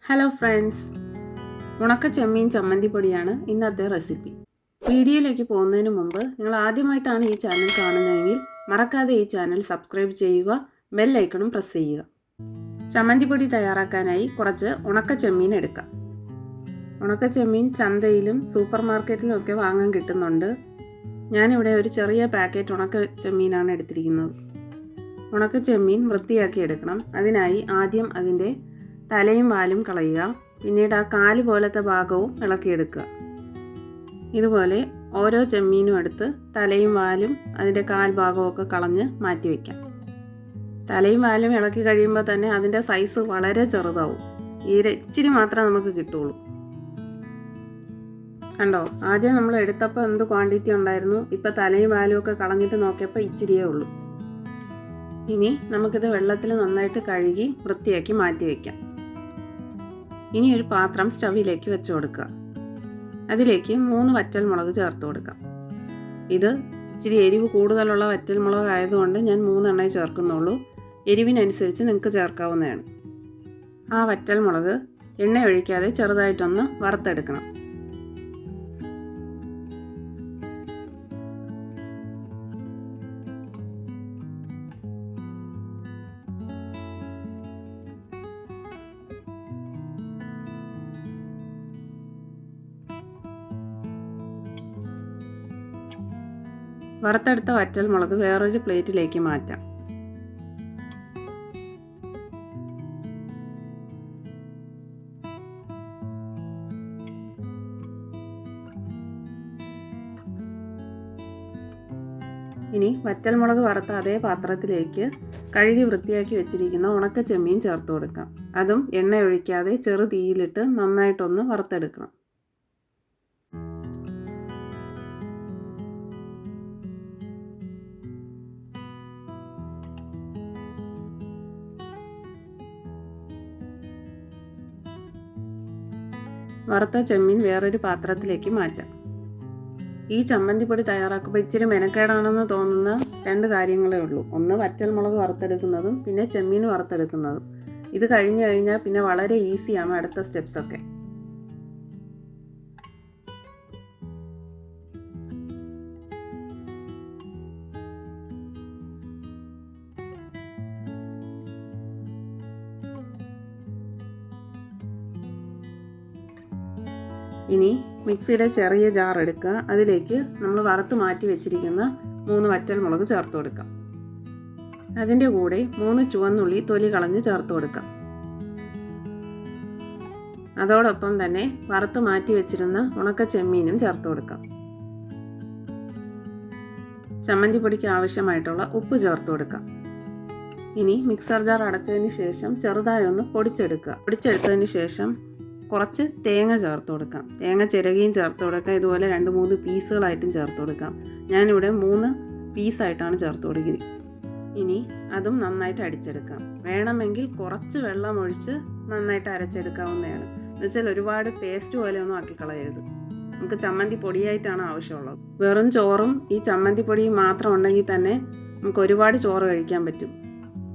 Hello friends, ഉണക്ക ചെമ്മീൻ ചമ്മന്തിപ്പൊടിയാണ് ഇന്നത്തെ recipe. വീഡിയോയിലേക്ക് പോകുന്നതിന് മുമ്പ് നിങ്ങൾ ആദ്യമായിട്ടാണ് ഈ ചാനൽ കാണുന്നതെങ്കിൽ മറക്കാതെ ഈ ചാനൽ സബ്സ്ക്രൈബ് ചെയ്യുക, ബെൽ ഐക്കണും പ്രസ് ചെയ്യുക. ചമ്മന്തിപ്പൊടി തയ്യാറാക്കാനായി കുറച്ച് ഉണക്ക ചെമ്മീൻ എടുക്കാം. ഉണക്ക ചെമ്മീൻ ചന്തയിലും സൂപ്പർ മാർക്കറ്റിലും ഒക്കെ വാങ്ങാൻ കിട്ടുന്നുണ്ട്. ഞാനിവിടെ ഒരു ചെറിയ പാക്കറ്റ് ഉണക്ക ചെമ്മീനാണ് എടുത്തിരിക്കുന്നത്. ഉണക്ക ചെമ്മീൻ വൃത്തിയാക്കി എടുക്കണം. അതിനായി ആദ്യം അതിൻ്റെ തലയും വാലും കളയുക. പിന്നീട് ആ കാല് പോലത്തെ ഭാഗവും ഇളക്കിയെടുക്കുക. ഇതുപോലെ ഓരോ ചെമ്മീനും എടുത്ത് തലയും വാലും അതിൻ്റെ കാൽ ഭാഗവും ഒക്കെ കളഞ്ഞ് മാറ്റി വയ്ക്കാം. തലയും വാലും ഇളക്കി കഴിയുമ്പോൾ തന്നെ അതിൻ്റെ സൈസ് വളരെ ചെറുതാവും. ഇച്ചിരി മാത്രമേ നമുക്ക് കിട്ടുള്ളൂ. കണ്ടോ, ആദ്യം നമ്മൾ എടുത്തപ്പോൾ എന്ത് ക്വാണ്ടിറ്റി ഉണ്ടായിരുന്നു, ഇപ്പോൾ തലയും വാലും ഒക്കെ കളഞ്ഞിട്ട് നോക്കിയപ്പോൾ ഇച്ചിരിയേ ഉള്ളൂ. ഇനി നമുക്കിത് വെള്ളത്തിൽ നന്നായിട്ട് കഴുകി വൃത്തിയാക്കി മാറ്റി വയ്ക്കാം. ഇനി ഒരു പാത്രം സ്റ്റവിലേക്ക് വെച്ച് കൊടുക്കുക. അതിലേക്ക് 3 വറ്റൽമുളക് ചേർത്ത് കൊടുക്കാം. ഇത് ഇച്ചിരി എരിവ് കൂടുതലുള്ള വറ്റൽമുളക് ആയതുകൊണ്ട് ഞാൻ 3 എണ്ണേ ചേർക്കുന്നുള്ളൂ. എരിവിനനുസരിച്ച് നിങ്ങൾക്ക് ചേർക്കാവുന്നതാണ്. ആ വറ്റൽമുളക് എണ്ണ ഒഴിക്കാതെ ചെറുതായിട്ടൊന്ന് വറുത്തെടുക്കണം. വറുത്തെടുത്ത വറ്റൽമുളക് വേറൊരു പ്ലേറ്റിലേക്ക് മാറ്റാം. ഇനി വറ്റൽമുളക് വറുത്ത അതേ പാത്രത്തിലേക്ക് കഴുകി വൃത്തിയാക്കി വെച്ചിരിക്കുന്ന ഉണക്ക ചെമ്മീൻ ചേർത്ത് കൊടുക്കാം. അതും എണ്ണ ഒഴിക്കാതെ ചെറു തീയിലിട്ട് നന്നായിട്ടൊന്ന് വറുത്തെടുക്കണം. വറുത്ത ചെമ്മീൻ വേറൊരു പാത്രത്തിലേക്ക് മാറ്റാം. ഈ ചമ്മന്തിപ്പൊടി തയ്യാറാക്കുമ്പോൾ ഇച്ചിരി മെനക്കേടാണെന്ന് തോന്നുന്ന 2 കാര്യങ്ങളേ ഉള്ളൂ. ഒന്ന് വറ്റൽമുളക് വറുത്തെടുക്കുന്നതും പിന്നെ ചെമ്മീൻ വറുത്തെടുക്കുന്നതും. ഇത് കഴിഞ്ഞു കഴിഞ്ഞാൽ പിന്നെ വളരെ ഈസിയാണ് അടുത്ത സ്റ്റെപ്സൊക്കെ. ഇനി മിക്സിയുടെ ചെറിയ ജാർ എടുക്കുക. അതിലേക്ക് നമ്മൾ വറുത്ത് മാറ്റി വെച്ചിരിക്കുന്ന 3 വറ്റൽമുളക് ചേർത്ത് കൊടുക്കാം. അതിൻ്റെ കൂടെ 3 ചുവന്നുള്ളി തൊലി കളഞ്ഞ് ചേർത്ത് കൊടുക്കാം. അതോടൊപ്പം തന്നെ വറുത്ത് മാറ്റി വെച്ചിരുന്ന ഉണക്ക ചെമ്മീനും ചേർത്ത് കൊടുക്കാം. ചമ്മന്തിപ്പൊടിക്ക് ആവശ്യമായിട്ടുള്ള ഉപ്പ് ചേർത്ത് കൊടുക്കാം. ഇനി മിക്സർ ജാർ അടച്ചതിന് ശേഷം ചെറുതായി ഒന്ന് പൊടിച്ചെടുത്തതിന് ശേഷം കുറച്ച് തേങ്ങ ചേർത്ത് കൊടുക്കാം. തേങ്ങ ചിരകിയും ചേർത്ത് കൊടുക്കാം. ഇതുപോലെ 2-3 പീസുകളായിട്ടും ചേർത്ത് കൊടുക്കാം. ഞാനിവിടെ 3 പീസായിട്ടാണ് ചേർത്ത് കൊടുക്കുന്നത്. ഇനി അതും നന്നായിട്ട് അടിച്ചെടുക്കാം. വേണമെങ്കിൽ കുറച്ച് വെള്ളം ഒഴിച്ച് നന്നായിട്ട് അരച്ചെടുക്കാവുന്നതാണ്. എന്നുവെച്ചാൽ ഒരുപാട് പേസ്റ്റ് പോലെ ഒന്നും ആക്കി കളയരുത്. നമുക്ക് ചമ്മന്തി പൊടിയായിട്ടാണ് ആവശ്യമുള്ളത്. വെറും ചോറും ഈ ചമ്മന്തി പൊടിയും മാത്രം ഉണ്ടെങ്കിൽ തന്നെ നമുക്ക് ഒരുപാട് ചോറ് കഴിക്കാൻ പറ്റും.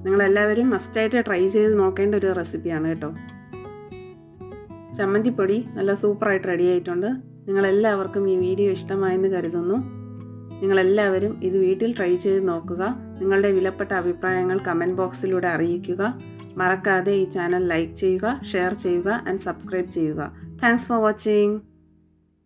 നിങ്ങളെല്ലാവരും മസ്റ്റായിട്ട് ട്രൈ ചെയ്ത് നോക്കേണ്ട ഒരു റെസിപ്പിയാണ് കേട്ടോ. ചമ്മന്തിപ്പൊടി നല്ല സൂപ്പറായിട്ട് റെഡി ആയിട്ടുണ്ട്. നിങ്ങളെല്ലാവർക്കും ഈ വീഡിയോ ഇഷ്ടമായെന്ന് കരുതുന്നു. നിങ്ങളെല്ലാവരും ഇത് വീട്ടിൽ ട്രൈ ചെയ്ത് നോക്കുക. നിങ്ങളുടെ വിലപ്പെട്ട അഭിപ്രായങ്ങൾ കമൻറ്റ് ബോക്സിലൂടെ അറിയിക്കുക. മറക്കാതെ ഈ ചാനൽ ലൈക്ക് ചെയ്യുക, ഷെയർ ചെയ്യുക ആൻഡ് സബ്സ്ക്രൈബ് ചെയ്യുക. Thanks for watching.